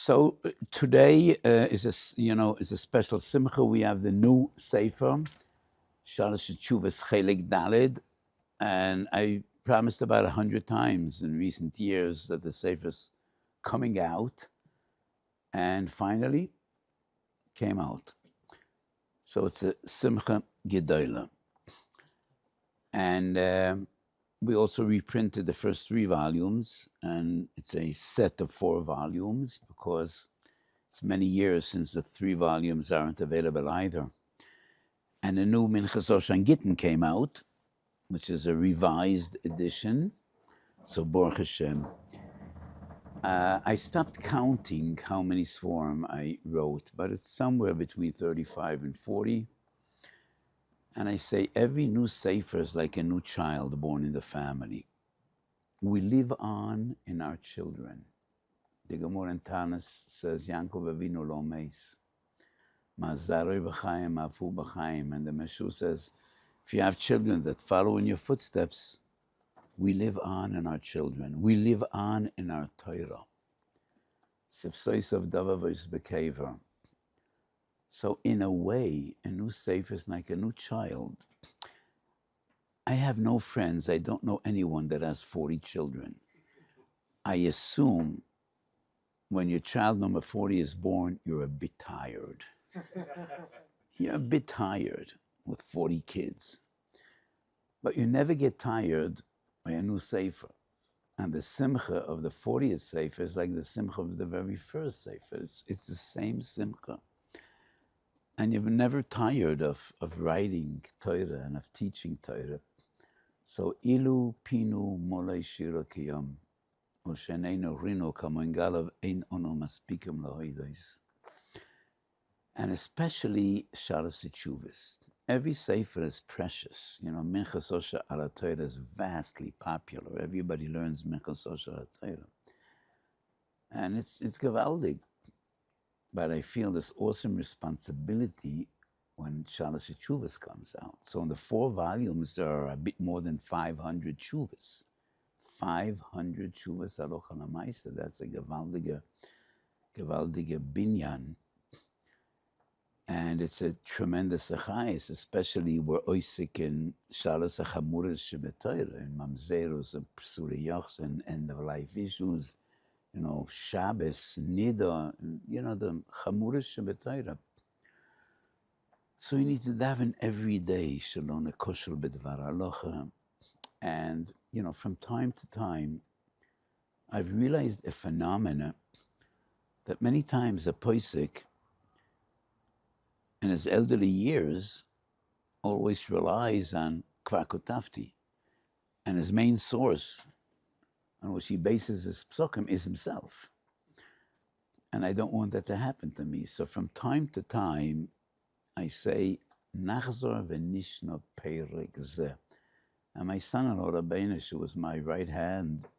So today is a special simcha. We have the new sefer, Shalosh Teshuvos Chelik Daled, and I promised about 100 times in recent years that the sefer's coming out, and finally came out. So it's a simcha gedola, and we also reprinted the first 3 volumes, and it's a set of 4 volumes because it's many years since the 3 volumes aren't available either. And the new Minchas Oshan Gittin came out, which is a revised edition. So Baruch Hashem. I stopped counting how many sforim I wrote, but it's somewhere between 35 and 40. And I say every new sefer is like a new child born in the family. We live on in our children. The Gemara in Tanis says, Yankov Avinu lo meis. Ma'azaroi b'chaim, ma'afu b'chaim. And the Meshur says, if you have children that follow in your footsteps, we live on in our children. We live on in our Torah. Sifsois of Davavos Bekever. So in a way, a new sefer is like a new child. I have no friends. I don't know anyone that has 40 children. I assume when your child number 40 is born, you're a bit tired. You're a bit tired with 40 kids. But you never get tired by a new sefer. And the simcha of the 40th sefer is like the simcha of the very first sefer. It's the same simcha. And you're never tired of writing Torah and of teaching Torah. So, ilu pinu molei shira kiyam, ol sheneinu rinu kamoingalav ein ono maspikim lahoidois. And especially Shalosh Teshuvos. Every sefer is precious. You know, Minchas Osha ala Torah is vastly popular. Everybody learns Minchas Osha ala Torah. And it's gewaldig. But I feel this awesome responsibility when Shalosh Teshuvos comes out. So in the 4 volumes, there are a bit more than 500 teshuvos. 500 teshuvos halacha l'maaseh. That's a gewaldige binyan. And it's a tremendous achayis, especially we're oisik in Shalosh HaChamuros Sheb'Torah, in Mamzerus and Psuli Yochs and end of life issues. You know, Shabbos, Nida, you know, the Chamuras Sheb'Torah. So you need to daven every day, Shalom Ekoshel B'Dvar Halacha. And, you know, from time to time, I've realized a phenomena that many times a posek in his elderly years always relies on Krakotafti. And his main source on which he bases his psukim is himself. And I don't want that to happen to me. So from time to time, I say, Nachzor v'nishno perek zeh. And my son-in-law, Rabbeinu, who was my right hand,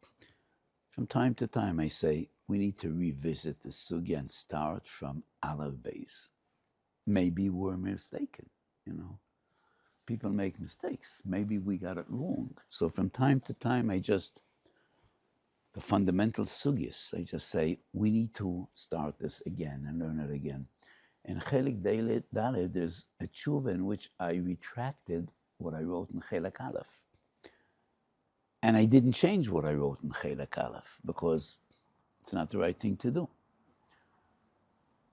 from time to time I say, we need to revisit the sugya and start from Aleph Beis. Maybe we're mistaken, you know. People make mistakes. Maybe we got it wrong. So from time to time, the fundamental sugyas, I just say, we need to start this again and learn it again. In Chelik Daled, there's a tshuva in which I retracted what I wrote in Chelik Aleph. And I didn't change what I wrote in Chelik Aleph because it's not the right thing to do.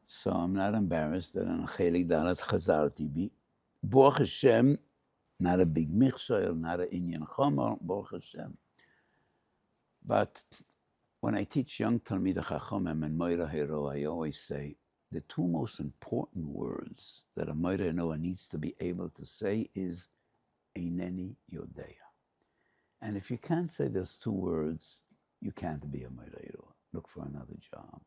So I'm not embarrassed that in Chelik Daled chazarti bi. Baruch Hashem, not a big michshel, not an inyan chomer, Baruch Hashem. But when I teach young Talmidei Chachamim and Moira Hero, I always say the 2 most important words that a Moira Hero needs to be able to say is Eineni Yodea. And if you can't say those 2 words, you can't be a Moira Hero. Look for another job.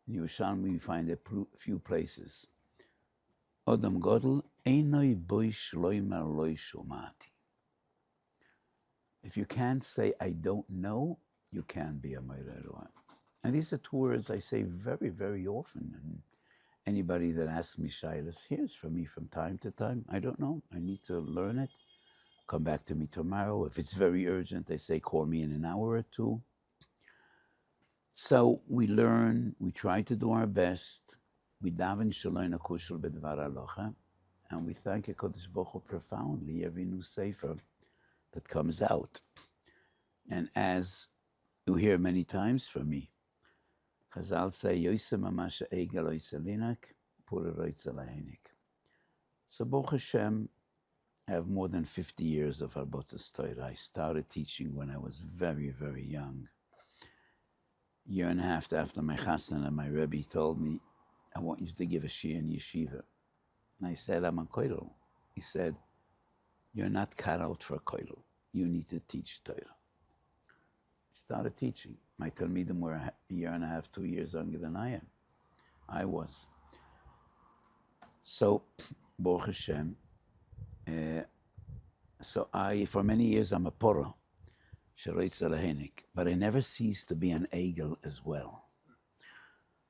In Yerushalmi, you find a few places. Odom Godel Einoi Boi Shloimer Loi Shomati. If you can't say, I don't know, you can't be a Moira. And these are 2 words I say very, very often. And anybody that asks me, Shilas, hears from me from time to time. I don't know. I need to learn it. Come back to me tomorrow. If it's very urgent, they say, call me in an hour or 2. So we learn, we try to do our best. We daven shaloi nakushel bedvar halacha, and we thank HaKadosh Baruch Hu profoundly every new sefer that comes out. And as you hear many times from me, Chazal say, Yoisem Amasha Egel Oiselinak, Pura Roitzalahenik. So Baruch Hashem, I have more than 50 years of Harbotzas Torah. I started teaching when I was very, very young. Year and a half after my chassan and my Rebbe told me, I want you to give a shiur in yeshiva. And I said, I'm a koilel. He said, you're not cut out for a koilel. You need to teach Torah. I started teaching. My talmidim were a year and a half, 2 years younger than I am. I was. So, Baruch Hashem, for many years, I'm a porah. But I never cease to be an egel as well.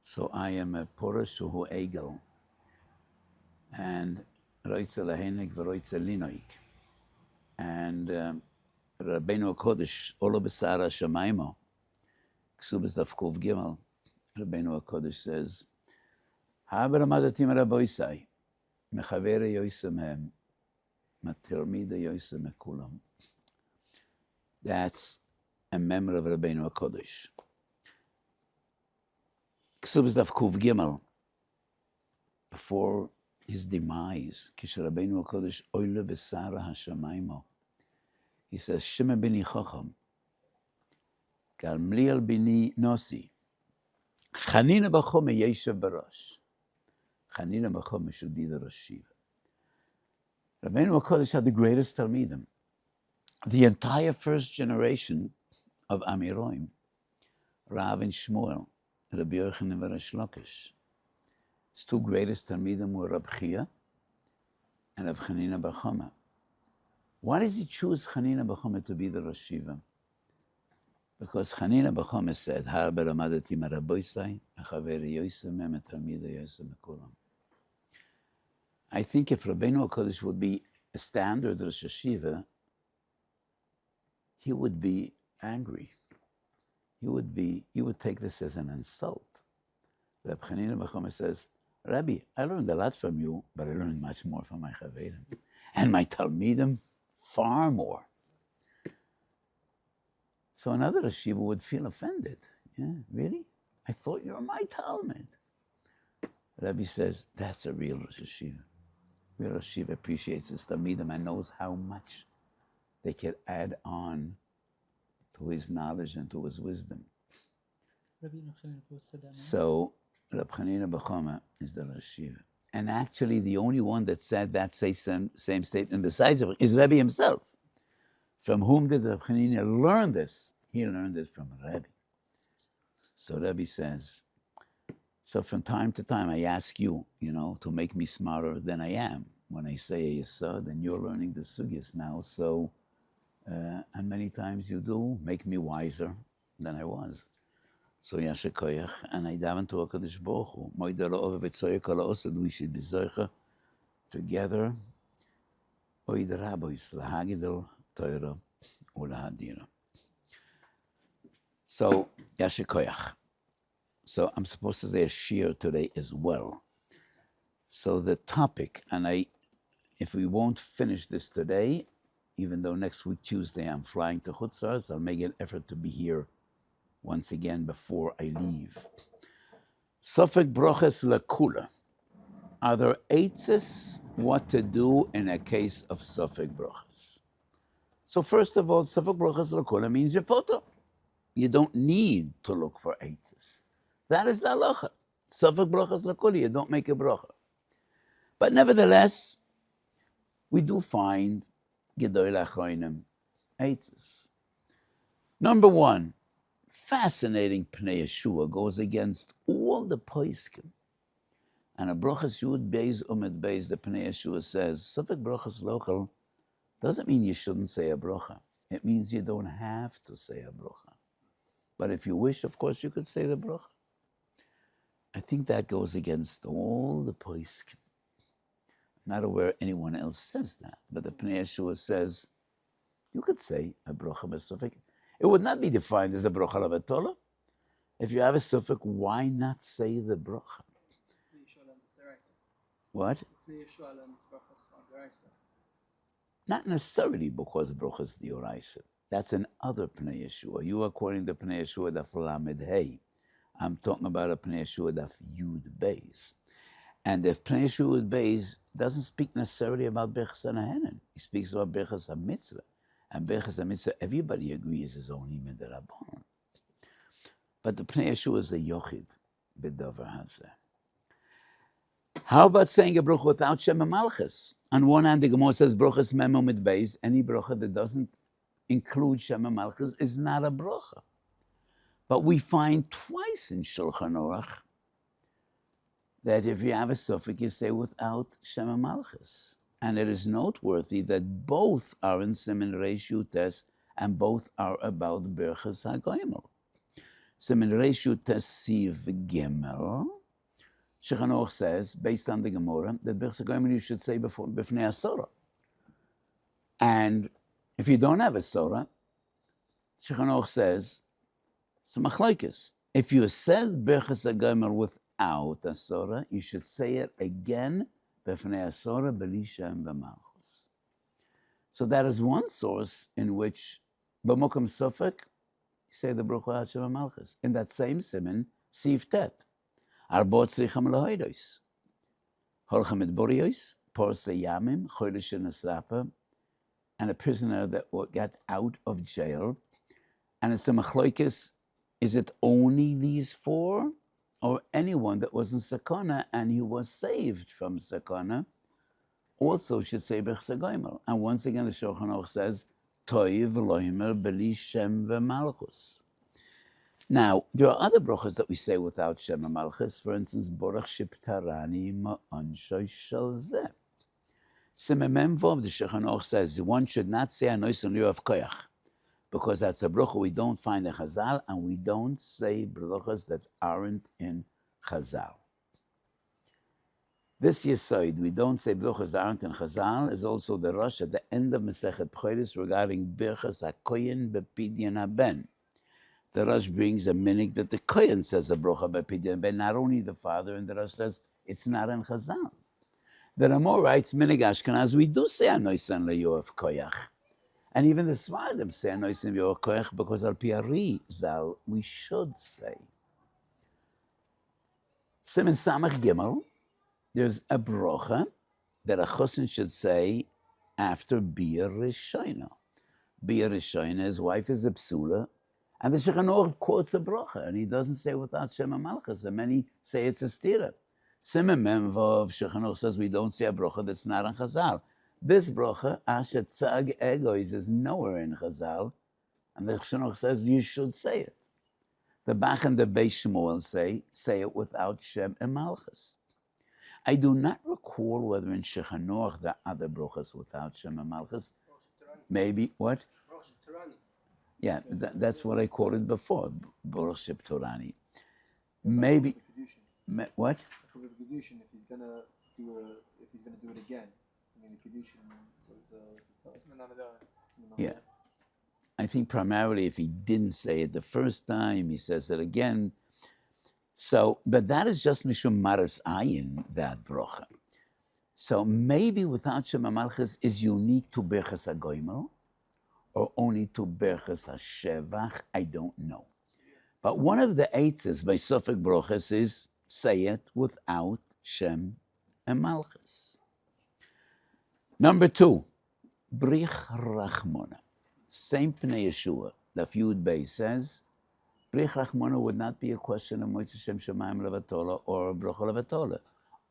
So I am a porah shuhu egel, and roitza lahenik v'roitza linoik. And Rabbeinu HaKodesh, Olo B'Sara Shamaymo, Ksubas Daf Kuf Gimel, Rabbeinu HaKodesh says, Ha'ber amadatim raboisai, mechavere yoisem hem, matirmida yoisem ekulam. That's a member of Rabbeinu HaKodesh. Ksubas Daf Kuf Gimel, before his demise, Kish Rabbeinu HaKodesh, Oile B'Sara Hashamaymo, he says, Shema bini chacham, Gamliel bini nosi, Chanina b'chome yeshev barash. Chanina b'chome should be the Rosh Yeshiva. Rabbeinu HaKodesh had the greatest talmidim. The entire first generation of Amiroim, Rav and Shmuel, Rabbi Yochanan and Reish Lakish. His two greatest talmidim were Rab Chia and Rav Chanina bar Chama. Why does he choose Chanina bar Chama to be the Rosh Yeshiva? Because Chanina bar Chama said, Har beramadati maraboisai, achaveri yoisem em etalmida yoisem ekulam. I think if Rabbeinu HaKodesh would be a standard Rosh Yeshiva, he would be angry. He would take this as an insult. Reb Chanina bar Chama says, Rabbi, I learned a lot from you, but I learned much more from my Chaverim. And my Talmidim, far more. So another Yeshiva would feel offended. Yeah, really? I thought you were my Talmud. Rabbi says, that's a real Rosh Yeshiva. Real Rosh Yeshiva appreciates his Talmidim and knows how much they can add on to his knowledge and to his wisdom. So, Reb Chanina bar Chama is the Rosh Yeshiva. And actually, the only one that said that same statement besides him is Rebbe himself. From whom did Reb Chanina learn this? He learned it from Rebbe. So Rebbe says, so from time to time I ask you, to make me smarter than I am. When I say a yesod, and you're learning the sugyas now, so, and many times you do make me wiser than I was. So Yasher Koyach, and I daven to HaKadosh Baruch Hu, Moida Lo'ov v'tzoyek ha'osad, we should be zoicha together, Oid Rabois, lahagidel Torah u'lahadira. So Yasher Koyach. So I'm supposed to say a shiur today as well. So the topic, and if we won't finish this today, even though next week Tuesday I'm flying to Chutz La'aretz, I'll make an effort to be here once again before I leave. Safek broches lekula. Are there eitzes what to do in a case of Safek broches? So first of all, Safek broches lekula means you're poto. You don't need to look for eitzes. That is the halacha. Safek broches lekula, you don't make a brocha. But nevertheless, we do find gedolei achronim eitzes. Number one, fascinating Pnei Yeshua goes against all the poskim. And a brochas yud beis umed beis, the Pnei Yeshua says, Safek brochas local doesn't mean you shouldn't say a brocha. It means you don't have to say a brocha. But if you wish, of course, you could say the brocha. I think that goes against all the poskim. I'm not aware anyone else says that, but the Pnei Yeshua says, you could say a brocha b'safek. It would not be defined as a brocha levatolo. If you have a Safek, why not say the bracha? What? Not necessarily because bracha is the oraisa. That's another Pnei Yeshua. You are quoting the Pnei Yeshua daf lamed hey. I'm talking about a Pnei Yeshua daf yud beis. And the Pnei Yeshua beis doesn't speak necessarily about Berachos Hanahanan. He speaks about Berachos HaMitzvah. And Berachos HaMitzvah, everybody agrees, is only midrabanan. But the Pnei Yeshua is a yochid b'davar hazeh. How about saying a bracha without Shem HaMalchus? On one hand, the Gemara says brachas memo mit beis. Any bracha that doesn't include Shem HaMalchus is not a bracha. But we find twice in Shulchan Aruch that if you have a Safek, you say without Shem HaMalchus. And it is noteworthy that both are in Siman Reish Yutes and both are about Berachos HaGoimel. Siman Reish Yutes Siv Gimel, Shulchan Aruch says, based on the Gemara, that Berachos HaGoimel you should say before B'fnei Asora. And if you don't have a Sora, Shulchan Aruch says, so machlokes. If you said Berachos HaGoimel without Asora, you should say it again b'fnei Asora b'li Shem v'malchus. So that is one source in which b'mokum Safek you say the bracha without Shem v'malchus. In that same siman, Siv Tet, Arbo tzricham lehoidos, holchem et boriyos, porse yamim, chodesh nesapa, and a prisoner that got out of jail, and it's a machlokes. Is it only these four, or anyone that was in sakana and he was saved from sakana also should say Berachos HaGoimel? And once again, the Shulchan Aruch says, Toiv loimer b'li Shem v'malchus. Now, there are other brachas that we say without Shem v'malchus. For instance, Borach shiptarani ma'anshay shel zeh. Siman Mem Vav, the Shulchan Aruch says, one should not say anois on of koyach, because that's a bracha we don't find in Chazal, and we don't say brachas that aren't in Chazal. This Yesod, we don't say brachas that aren't in Chazal, is also the Rosh at the end of Masechet Chodesh regarding Berachos HaKoyen b'Pidyon HaBen. The Rosh brings a minig that the Kohen says a bracha b'Pidyon HaBen, not only the father, and the Rosh says it's not in Chazal. The Ramah writes, minig Ashkenaz, we do say anoisan le'yoav koyach. And even the Svardim say anoisim v'yor koyach because al pi Ari Zal we should say. Siman Samach Gimel, there's a bracha that a chosn should say after Bia Rishona. Bia Rishona, his wife is a psula, and the Shulchan Aruch quotes a bracha, and he doesn't say without Shem HaMalchus, and many say it's a stira. Siman Mem Vav, Shulchan Aruch says we don't say a bracha that's not on Chazal. This bracha, Asher Tzag Egois, is nowhere in Chazal, and the Shulchan Aruch says you should say it. The Bach and the Beis Shmuel say it without Shem and Malchus. I do not recall whether in Shulchan Aruch there are other brachas without Shem and Malchus. Maybe, what? Yeah, that's what I quoted before, Baruch Sheptorani. Maybe, what? If he's gonna do it again. Yeah, I think primarily if he didn't say it the first time, he says it again. So, but that is just mishum maras ayin, that bracha. So maybe without Shem HaMalchus is unique to Berachos HaGoimel, or only to Berachos HaShevach, I don't know. But one of the eitzes by Safek brachas is say it without Shem and Malchus. Number 2, Brich Rachmona. Same Pnei Yeshua, the Yud Beis says, Brich Rachmona would not be a question of Moitz Shem Shemayim Levatola or Bracha Levatola.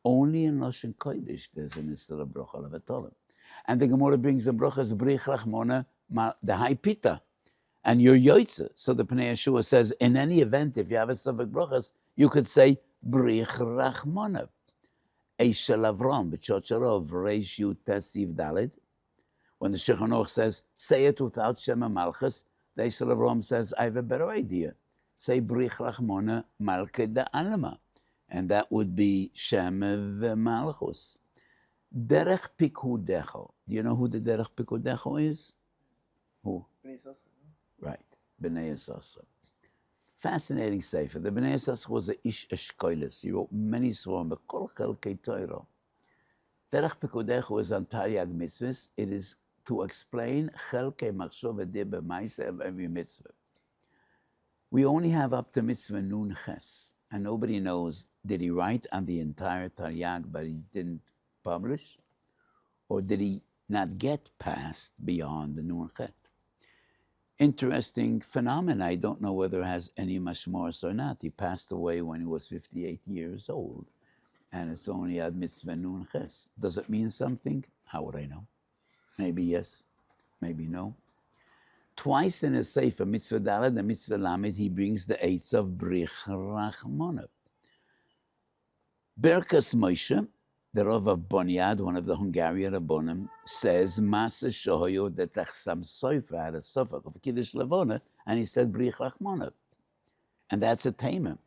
Only in Lashon Kodesh there's an Isra Bracha Levatola. And the Gemara brings the brachas Brich Rachmona, the high pita, and your yoitze. So the Pnei Yeshua says, in any event, if you have a Safek brachas, you could say Brich Rachmona. Eishel Avram, b'chocharov, reish yud tesiv dalid. When the Shulchan Aruch says, say it without Shem HaMalchus, the Eishel Avram says, I have a better idea. Say Brich Rachmona Malke da Alma. And that would be Shem v'Malchus. Derech Pikudecho. Do you know who the Derech Pikudecho is? Who? Bnei Yissaschar. Right, Bnei Yissaschar. Fascinating sefer. The Berachos was a ish eshkoilis. He wrote many svarim, but kol chelkei Torah. Derech Pekudecho is on Taryag mitzvahs. It is to explain chelkei machshov v'dibur ma'aseh of every mitzvah. We only have up to mitzvah nun ches, and nobody knows, did he write on the entire Taryag but he didn't publish? Or did he not get past beyond the nun chet? Interesting phenomenon. I don't know whether it has any mashmos or not. He passed away when he was 58 years old, and it's only ad mitzvah nun ches. Does it mean something? How would I know? Maybe yes, maybe no. Twice in his sefer, mitzvah daled and mitzvah lamed, he brings the eitz of brich rachmona. Berachos Moshe, the Rav of Bonyad, one of the Hungarian Rabbonim, says, Masa shohoyo that Chasam Sofer had a Safek of Kiddush Levona, and he said, Brich Rachmona. And that's a tamer,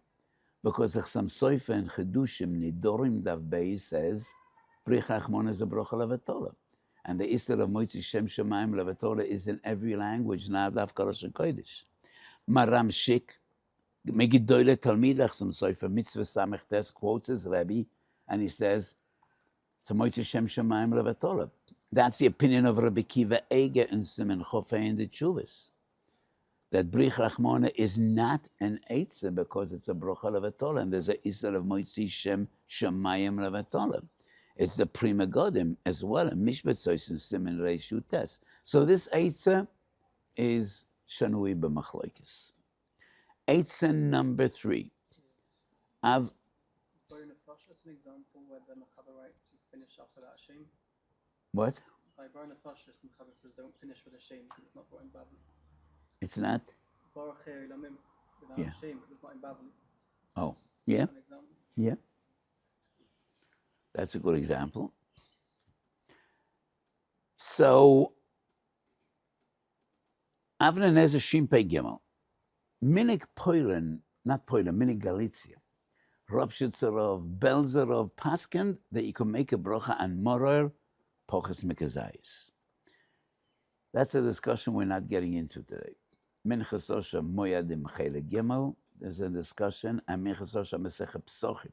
because Chasam Sofer in Chedushim Nidorim Dav Bei says, Brich Rachmona is a brocha levatola. And the Isser of Moitzi Shem Shemayim levatola is in every language, not Dav Karosh and Kodesh. Maram Shik, Megidoyle Talmid Chasam Sofer, Mitzvah Samech Tes, quotes his Rebbe, and he says, So Moitzi Shem Shemayim levatola. That's the opinion of Rabbi Kiva Eger and Simen Chofei in the Chuvas. That Brich Rachmona is not an Eitzah because it's a brocha levatola, and there's a Isser of Moitzi Shem Shemayim levatola. It's the Prima Godim as well, and Mishpat Sois and Simen Reish Utes. So this Eitzah is Shanui b'Machloikis. Eitzah number 3. Av. That's an example where the Mechaber writes, you finish off without shame. What? By Berachos, the Mechaber says, don't finish with a shame because it's not brought in Babel. It's not? Without shame because it's not in Babel. Oh, yeah? An example. Yeah. That's a good example. So, Avner Nezer Shimpei Gimel. Minik Poilen, not Poilen, Minik Galicia. Rab Shitzerov, Belzerov, Paskend, that you can make a brocha on Morer, Poches Mekazais. That's a discussion we're not getting into today. Minchas Osha Moyadim Chele Gimel, there's a discussion, and Minchas Osha Mesech Psochim.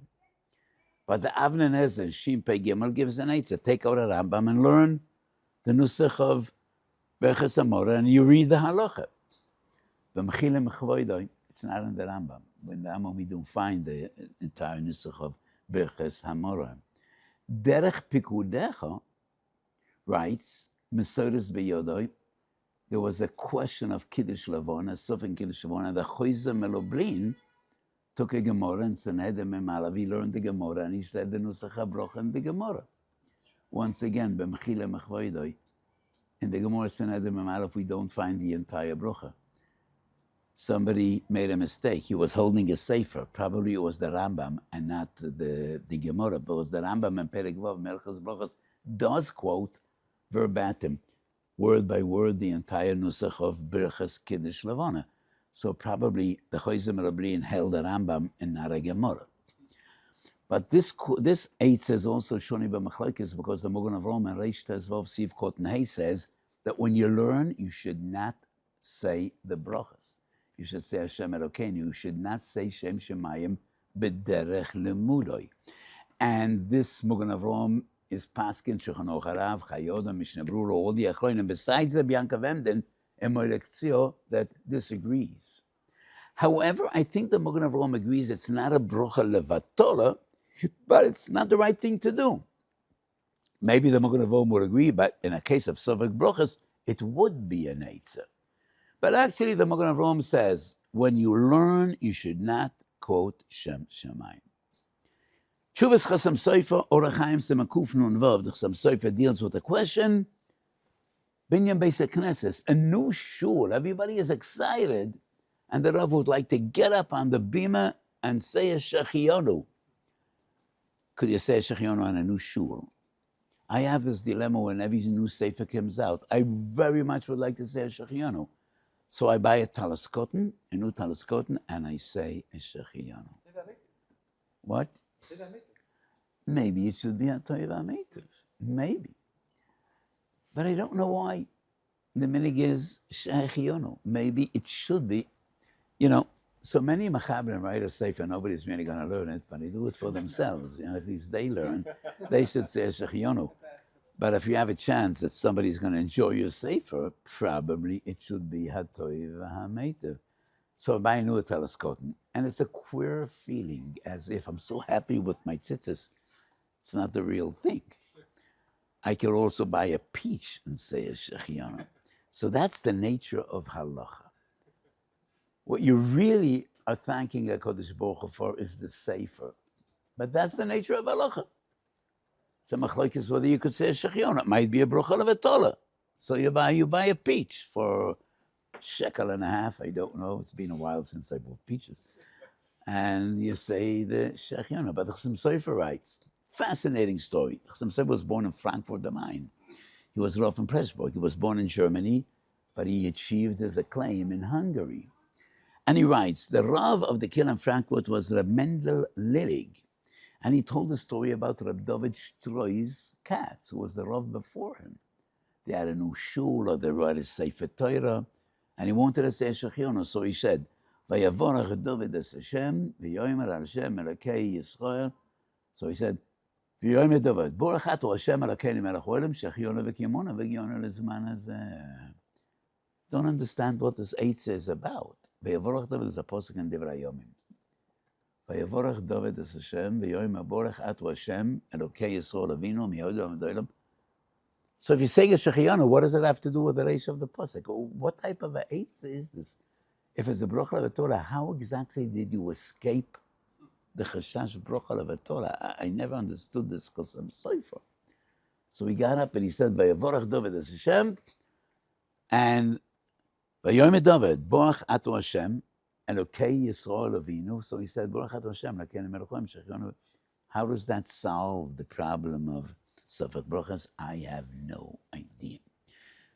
But the Avner Nezer Shimpei Gimel gives an eitzah. Take out a Rambam and learn the Nusach of Berachos Amora, and you read the halacha. It's not in the Rambam. In the Rambam, we don't find the entire Nusach of Berachos Amora. Derech Pikudecha writes, Mesoros Beyodoi, there was a question of Kiddush Levona, Sofin Kiddush Levona, the Choyze Meloblin took a Gemara and Sanhedrin Memalav, he learned the Gemara, and he said the Nusach HaBrocha in the Gemara. Once again, B'mechile Mechvoidoi, in the Gemara Sanhedrin Memalav, we don't find the entire Brocha. Somebody made a mistake. He was holding a sefer. Probably it was the Rambam and not the Gemara, but it was the Rambam and Perek Vav, Melchus Brochas, does quote verbatim, word by word, the entire Nusach of Berachos Kiddush Levana. So probably the Choyze Meloblin held the Rambam and not a Gemara. But this eitzah is also Shoni b'Machlokes because the Mogen of Rome and Reish Tes Vav Siv Kot Nei says that when you learn, you should not say the brachas. You should say Hashem Elokeinu. You should not say Shem Shemayim b'derech lemudoi. And this Mogen of Rome is Paskin, Shulchan Aruch Harav, Chayoda, Mishnah Brura, all the Achronim. Besides the Bianca Vemden, Emorektzio that disagrees. However, I think the Mogen of Rome agrees it's not a brocha levatola, but it's not the right thing to do. Maybe the Mogen of Rome would agree, but in a case of Safek brochas, it would be an eitzah. But actually, the Mogen of Rome says, when you learn, you should not quote Shem Shemayim. Chuvas Chasam Sofer, Orachaim Semakuf Nun Vav, the Chasam Sofer deals with the question, Binyan Beis HaKnesses, a new shul, everybody is excited, and the Rav would like to get up on the bima and say a Shechionu. Could you say a Shechionu on a new shul? I have this dilemma when every new sefer comes out. I very much would like to say a Shechionu. So I buy a Talaskoten, a new Talaskoten, and I say a Shechionu. What? Maybe it should be a Toiva Meitiv. Maybe. But I don't know why the minig is Shechionu. Maybe it should be, So many Machabrim write a sefer, nobody's really going to learn it, but they do it for themselves. At least they learn. They should say Shechionu. But if you have a chance that somebody's going to enjoy your sefer, probably it should be Hatoiv HaMeitiv. So by new telescope, and it's a queer feeling, as if I'm so happy with my tzitzis. It's not the real thing. I could also buy a peach and say a Shechianu. So that's the nature of halacha. What you really are thanking HaKadosh Baruch Hu for is the sefer. But that's the nature of halacha. It's a machlokes whether you could say a Shechianu. It might be a bracha levatola. So you buy a peach for $1.50. I don't know. It's been a while since I bought peaches. And you say the Shechianu. But the Chassam Sofer writes, fascinating story. Chassam Sofer was born in Frankfurt am Main. He was Rav in Pressburg. He was born in Germany, but he achieved his acclaim in Hungary. And he writes, the Rav of the Kill in Frankfurt was Reb Mendel Lillig. And he told the story about Reb David Stroy's cats, who was the Rav before him. They had a new shul, or they wrote a Sefer Torah, and he wanted to say Shechionu. So he said, Vayavorach David es Hashem, v'yomer Hashem Elokei Yisrael. So he said, v'yomer David, Borach Ato Hashem Elokeinu melech haolam, Shechionu v'kimonu v'giyonu lezman hazeh. Don't understand what this eitzah is about. Vayavorach David is a posuk in Divrei Yomim. Vayavorach David es Hashem, v'yomer Borach Ato Hashem Elokei Yisrael avinu mi'odam v'dolam. So if you say a Shechianu, what does it have to do with the reish of the pasuk? What type of a eitzah is this? If it's a bracha levatorah, how exactly did you escape the chashash bracha levatorah? I never understood this because I'm soifer. So he got up and he said, "Vayavorach David es Hashem," and Vayomer David, Borach Ato Hashem, Elokei Yisrael Avinu. So he said, Borach Ato Hashem, Elokeinu melech haolam, Shechionu. How does that solve the problem of Safek brachas? I have no idea.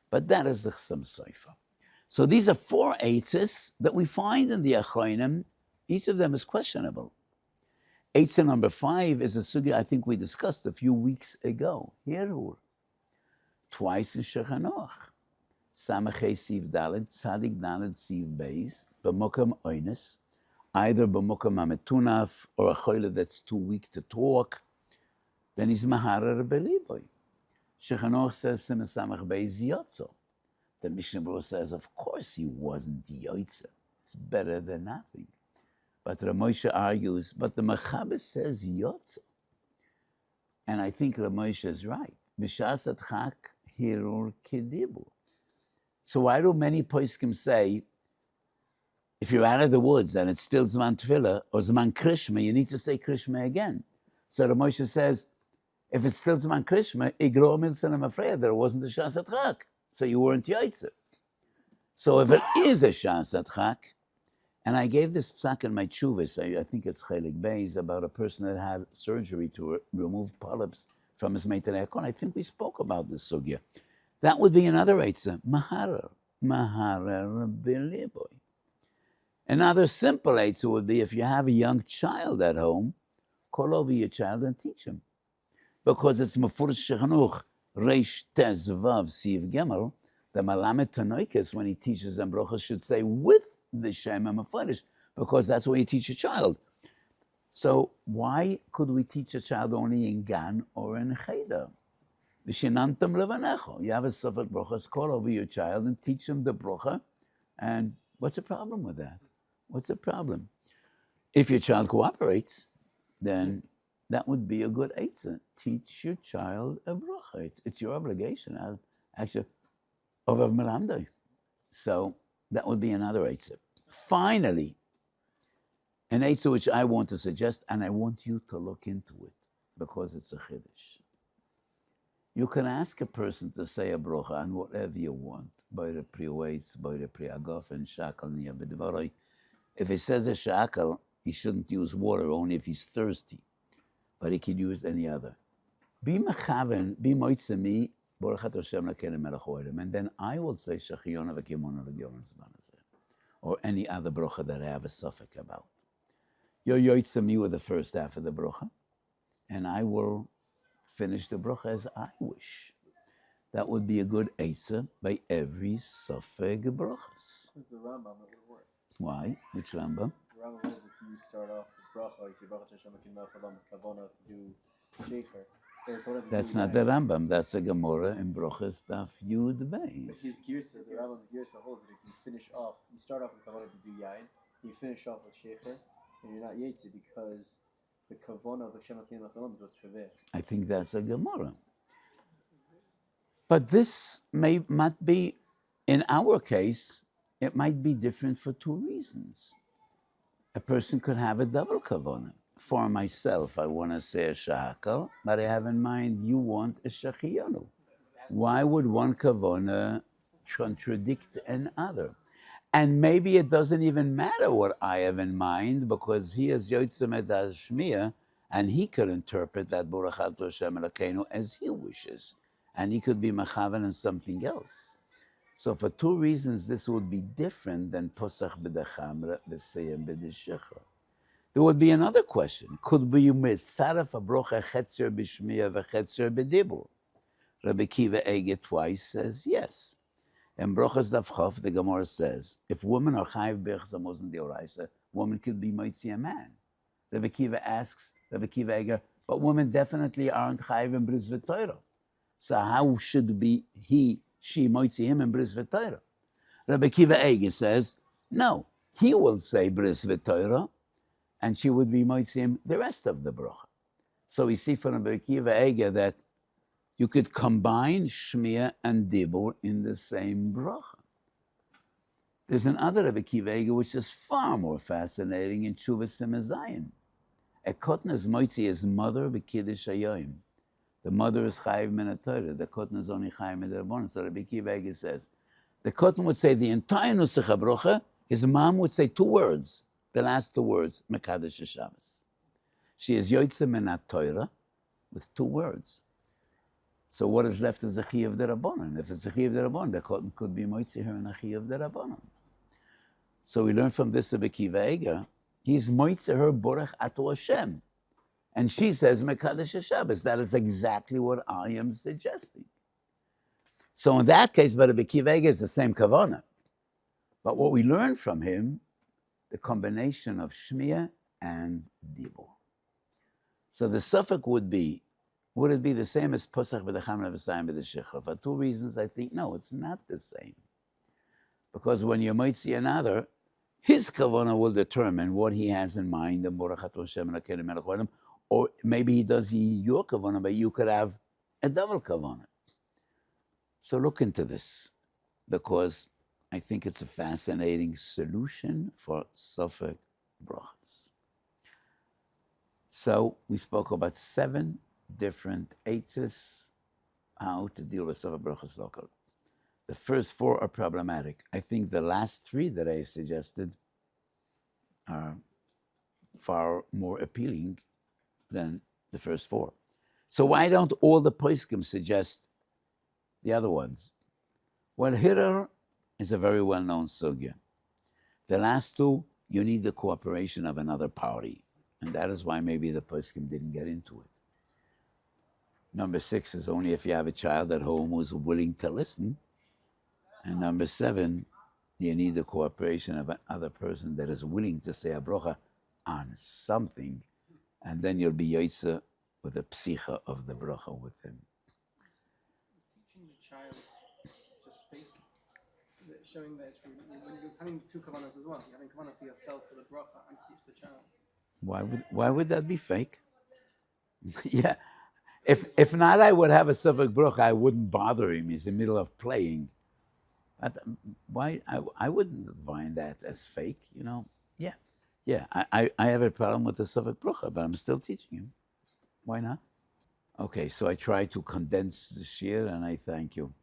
But that is the Chassam Sofer. So these are 4 eitzes that we find in the Achronim. Each of them is questionable. Eitzah number 5 is a sugya I think we discussed a few weeks ago. Hiur. Twice in Shechanoch. Samachay Siv Dalet, Tzadik Dalet Siv Beis, B'mokam Oines, either B'mokam Ametunaf or a choyle that's too weak to talk. Then he's Maharer Beliboy. Shechanoch says Simon Samach Beis Yotzo. The Mishnah Berurah says, of course he wasn't Yotze. It's better than nothing. But Ramosha argues, but the Mechaber says Yotze. And I think Ramosha is right. B'shas Adchak Hirur Kidibu. So why do many poskim say, if you're out of the woods and it's still Zman Tefillah or Zman Krishma, you need to say Krishma again. So Ramosha says, if it's still Zman Krishma, Igro Milson, I'm afraid there wasn't a Shas Adchak. So you weren't Yaitzer. So if it is a Shas Adchak, and I gave this psak in my tshuvis, I think it's Chelik Beis, about a person that had surgery to remove polyps from his Meitanei Hakon. I think we spoke about this sugya. That would be another eitzah, Maharer Beliboy. Another simple eitzah would be if you have a young child at home, call over your child and teach him. Because it's Mefurish Shechanuch, Reish Tez Vav Siv Gemel, the Malamed Tanoikis, when he teaches them brachas, should say with the Shem Mefurish, because that's what you teach a child. So why could we teach a child only in Gan or in Cheder? V'shinantam levanecho. You have a Safek brachas, call over your child and teach him the bracha. And what's the problem with that? What's the problem? If your child cooperates, then that would be a good eitzah. Teach your child a bracha. It's your obligation. Actually, over melamdoi. So that would be another eitzah. Finally, an eitzah which I want to suggest, and I want you to look into it because it's a chiddush. You can ask a person to say a bracha on whatever you want. By the pre-weights, by the pre-agaf, and shakal niya b'dvaroi. If he says a shakal, he shouldn't use water only if he's thirsty. But he could use any other. Be mechaven, be moitzemi, borachat Hashem lakele melech haolam. And then I will say Shechionu v'kimonu v'giyonu zman hazeh. Or any other bracha that I have a suffix about. You're yoitzemi with the first half of the bracha. And I will finish the bracha as I wish. That would be a good eitzah by every Safek brachas. The Rambam would work. Why? Which Rambam? The Rambam is if you start off with bracha, you say bracha Hashem Elokeinu melech haolam with kavana to do shecher. That's not the Rambam. That's a Gemara in Berachos Daf Yud But Beis. his girsa, the Rambam's girsa holds that if you finish off, you start off with kavana to do yain, you finish off with shecher, and you're not yetzi because the kavana of Hashem Elokeinu melech haolam is what's chaver. I think that's a Gemara. But this might be, in our case, it might be different for two reasons. A person could have a double kavanah. For myself, I want to say a Lehakel, but I have in mind you want a shachiyanu. Why would one kavanah contradict another? And maybe it doesn't even matter what I have in mind, because he is Yotzem et Shmiya, and he could interpret that Berachos Hashem Elokeinu as he wishes, and he could be mechavan in something else. So for two reasons, this would be different than Posach b'dechamra v'seyem b'deshechra. There would be another question. Could be mitzaref a brocha chetzer b'shmiya v'chetzer b'dibur? Rabbi Kiva Eger twice says yes. In Brochas Daf Chof, the Gemara says, if women are chayiv b'echas hamozon d'oraisa, woman could be mitzi a man. Rabbi Kiva asks, Rabbi Kiva Eger, but women definitely aren't chayiv in bris v'toira. So how should be she mitzi him in bris v'toira? Rabbi Kiva Eger says, no, he will say bris v'toira, and she would be mitzi him the rest of the brocha. So we see from Rabbi Kiva Eger that you could combine Shmiya and Dibur in the same bracha. There's another Rabbi Kiva Eger which is far more fascinating in Tshuvas Simazayin. A kotna is moitzi his mother b'kiddush hayoim. The mother is chayiv min haTorah. The kotna is only chayiv min derabbanan. So Rabbi Kiva Eger says, the kotna would say the entire nusach habrocha. His mom would say two words, the last two words, mekadesh Shabbos. She is yotzei min haTorah with two words. So what is left is a chiyuv derabbanan. If it's a chiyuv derabbanan, the cotton could be moitzi her in a chiyuv derabbanan. So we learn from this Rabbi Kiva Eger, he's moitzi her borach atu Hashem. And she says, mekadesh Shabbos. That is exactly what I am suggesting. So in that case, but Rabbi Kiva Eger is the same kavanah. But what we learn from him, the combination of Shmiya and Dibur. So the Safek would it be the same as Posach b'dechamra v'sayim b'deshechra? For two reasons, I think, no, it's not the same. Because when you might see another, his kavanah will determine what he has in mind, or maybe he does your kavanah, but you could have a double kavanah. So look into this, because I think it's a fascinating solution for Safek brachas. So we spoke about 7 different eitzes, how to deal with Safek brachas local. The first 4 are problematic. I think the last 3 that I suggested are far more appealing than the first 4. So why don't all the poskim suggest the other ones? Well, Hirar is a very well-known sugya. The last 2, you need the cooperation of another party, and that is why maybe the poskim didn't get into it. Number 6 is only if you have a child at home who's willing to listen. And number 7, you need the cooperation of another person that is willing to say a bracha on something, and then you'll be yotzei with the psicha of the bracha with him. Teaching the child just fake, showing that it's when you're having 2 kavanas as well. You're having kavanah for yourself for the bracha and to teach the child. Why would that be fake? Yeah. If not, I would have a Safek bracha. I wouldn't bother him. He's in the middle of playing. Why? I wouldn't find that as fake, you know. Yeah. I have a problem with the Safek bracha, but I'm still teaching him. Why not? Okay, so I try to condense the shiur, and I thank you.